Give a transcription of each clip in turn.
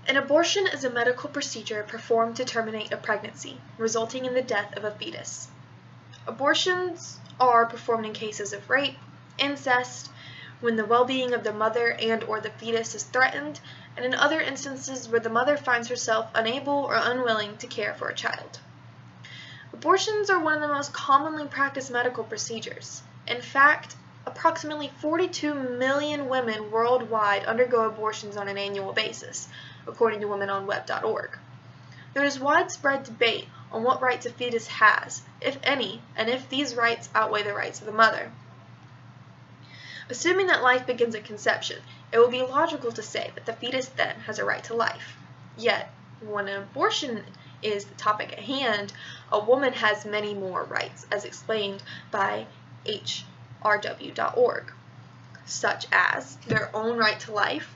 An abortion is a medical procedure performed to terminate a pregnancy, resulting in the death of a fetus. Abortions are performed in cases of rape, incest, when the well-being of the mother and/or the fetus is threatened, and in other instances where the mother finds herself unable or unwilling to care for a child. Abortions are one of the most commonly practiced medical procedures. In fact, approximately 42 million women worldwide undergo abortions on an annual basis, according to womenonweb.org. There is widespread debate on what rights a fetus has, if any, and if these rights outweigh the rights of the mother. Assuming that life begins at conception, it would be logical to say that the fetus then has a right to life. Yet, when an abortion is the topic at hand, a woman has many more rights, as explained by hrw.org, such as their own right to life,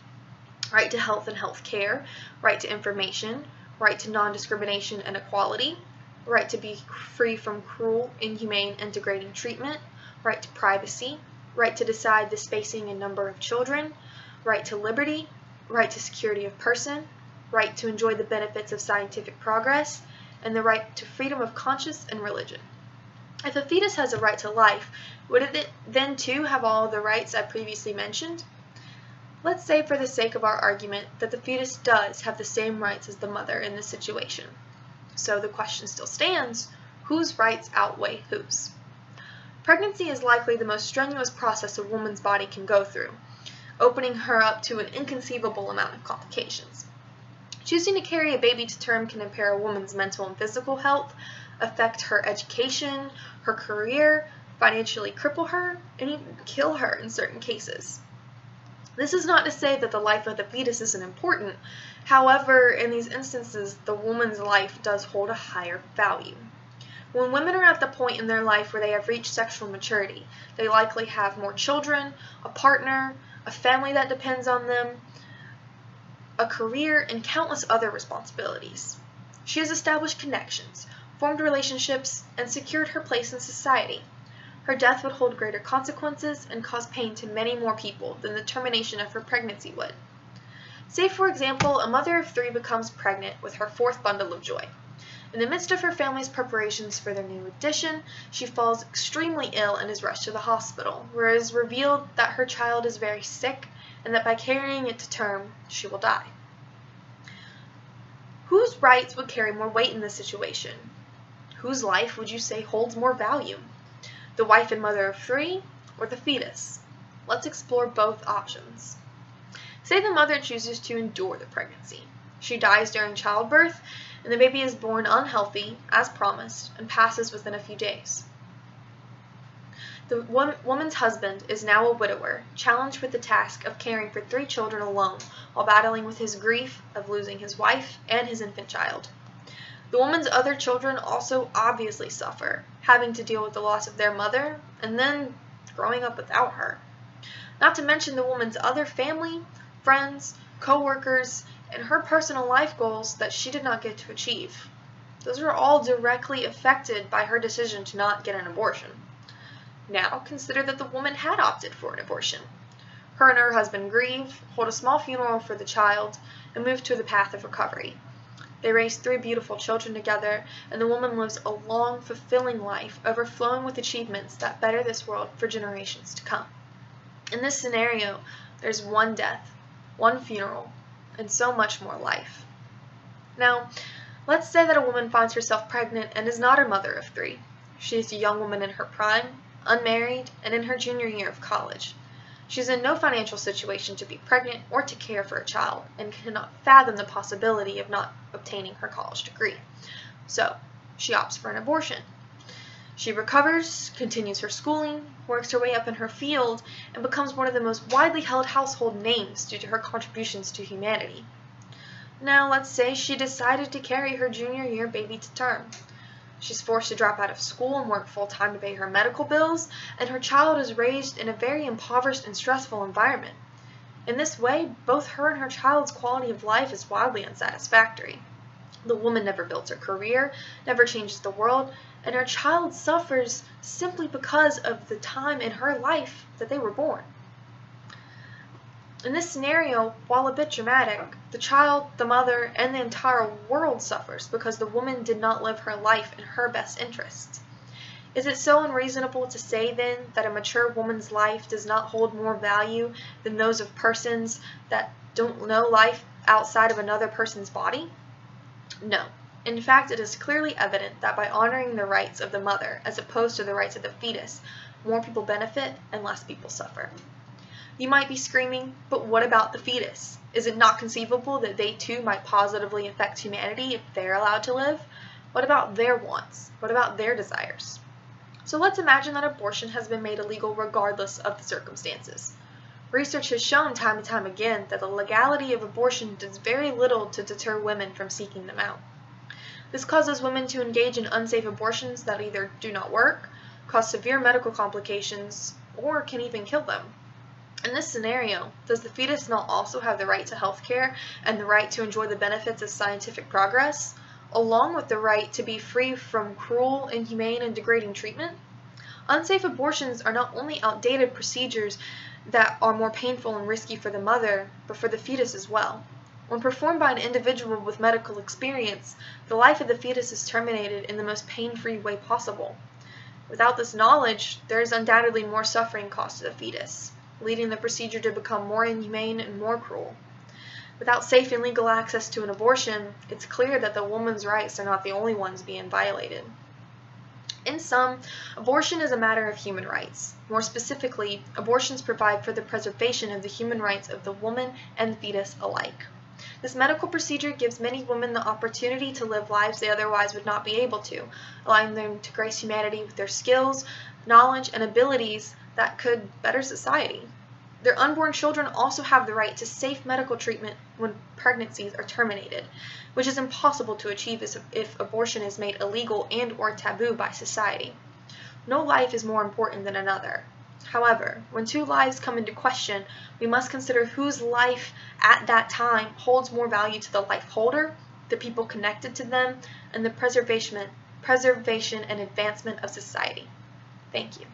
right to health and health care, right to information, right to non-discrimination and equality, right to be free from cruel, inhumane, and degrading treatment, right to privacy, right to decide the spacing and number of children, right to liberty, right to security of person, right to enjoy the benefits of scientific progress, and the right to freedom of conscience and religion. If a fetus has a right to life, would it then too have all the rights I previously mentioned? Let's say for the sake of our argument that the fetus does have the same rights as the mother in this situation. So the question still stands, whose rights outweigh whose? Pregnancy is likely the most strenuous process a woman's body can go through, opening her up to an inconceivable amount of complications. Choosing to carry a baby to term can impair a woman's mental and physical health, affect her education, her career, financially cripple her, and even kill her in certain cases. This is not to say that the life of the fetus isn't important. However, in these instances, the woman's life does hold a higher value. When women are at the point in their life where they have reached sexual maturity, they likely have more children, a partner, a family that depends on them, a career, and countless other responsibilities. She has established connections, formed relationships, and secured her place in society. Her death would hold greater consequences and cause pain to many more people than the termination of her pregnancy would. Say, for example, a mother of 3 becomes pregnant with her 4th bundle of joy. In the midst of her family's preparations for their new addition, she falls extremely ill and is rushed to the hospital, where it is revealed that her child is very sick and that by carrying it to term, she will die. Whose rights would carry more weight in this situation? Whose life would you say holds more value? The wife and mother of 3, or the fetus? Let's explore both options. Say the mother chooses to endure the pregnancy. She dies during childbirth, and the baby is born unhealthy, as promised, and passes within a few days. The woman's husband is now a widower, challenged with the task of caring for 3 children alone while battling with his grief of losing his wife and his infant child. The woman's other children also obviously suffer, having to deal with the loss of their mother and then growing up without her. Not to mention the woman's other family, friends, co-workers, and her personal life goals that she did not get to achieve. Those are all directly affected by her decision to not get an abortion. Now consider that the woman had opted for an abortion. Her and her husband grieve, hold a small funeral for the child, and move to the path of recovery. They raise 3 beautiful children together, and the woman lives a long, fulfilling life, overflowing with achievements that better this world for generations to come. In this scenario, there's one death, one funeral, and so much more life. Now, let's say that a woman finds herself pregnant and is not a mother of 3. She is a young woman in her prime, unmarried, and in her junior year of college. She is in no financial situation to be pregnant or to care for a child, and cannot fathom the possibility of not obtaining her college degree. So, she opts for an abortion. She recovers, continues her schooling, works her way up in her field, and becomes one of the most widely held household names due to her contributions to humanity. Now, let's say she decided to carry her junior year baby to term. She's forced to drop out of school and work full-time to pay her medical bills, and her child is raised in a very impoverished and stressful environment. In this way, both her and her child's quality of life is wildly unsatisfactory. The woman never builds her career, never changes the world, and her child suffers simply because of the time in her life that they were born. In this scenario, while a bit dramatic, the child, the mother, and the entire world suffers because the woman did not live her life in her best interests. Is it so unreasonable to say, then, that a mature woman's life does not hold more value than those of persons that don't know life outside of another person's body? No. In fact, it is clearly evident that by honoring the rights of the mother as opposed to the rights of the fetus, more people benefit and less people suffer. You might be screaming, but what about the fetus? Is it not conceivable that they too might positively affect humanity if they're allowed to live? What about their wants? What about their desires? So let's imagine that abortion has been made illegal regardless of the circumstances. Research has shown time and time again that the legality of abortion does very little to deter women from seeking them out. This causes women to engage in unsafe abortions that either do not work, cause severe medical complications, or can even kill them. In this scenario, does the fetus not also have the right to health care and the right to enjoy the benefits of scientific progress, along with the right to be free from cruel, inhumane, and degrading treatment? Unsafe abortions are not only outdated procedures that are more painful and risky for the mother, but for the fetus as well. When performed by an individual with medical experience, the life of the fetus is terminated in the most pain-free way possible. Without this knowledge, there is undoubtedly more suffering caused to the fetus, leading the procedure to become more inhumane and more cruel. Without safe and legal access to an abortion, it's clear that the woman's rights are not the only ones being violated. In sum, abortion is a matter of human rights. More specifically, abortions provide for the preservation of the human rights of the woman and the fetus alike. This medical procedure gives many women the opportunity to live lives they otherwise would not be able to, allowing them to grace humanity with their skills, knowledge, and abilities that could better society. Their unborn children also have the right to safe medical treatment when pregnancies are terminated, which is impossible to achieve if abortion is made illegal and/or taboo by society. No life is more important than another. However, when two lives come into question, we must consider whose life at that time holds more value to the life holder, the people connected to them, and the preservation and advancement of society. Thank you.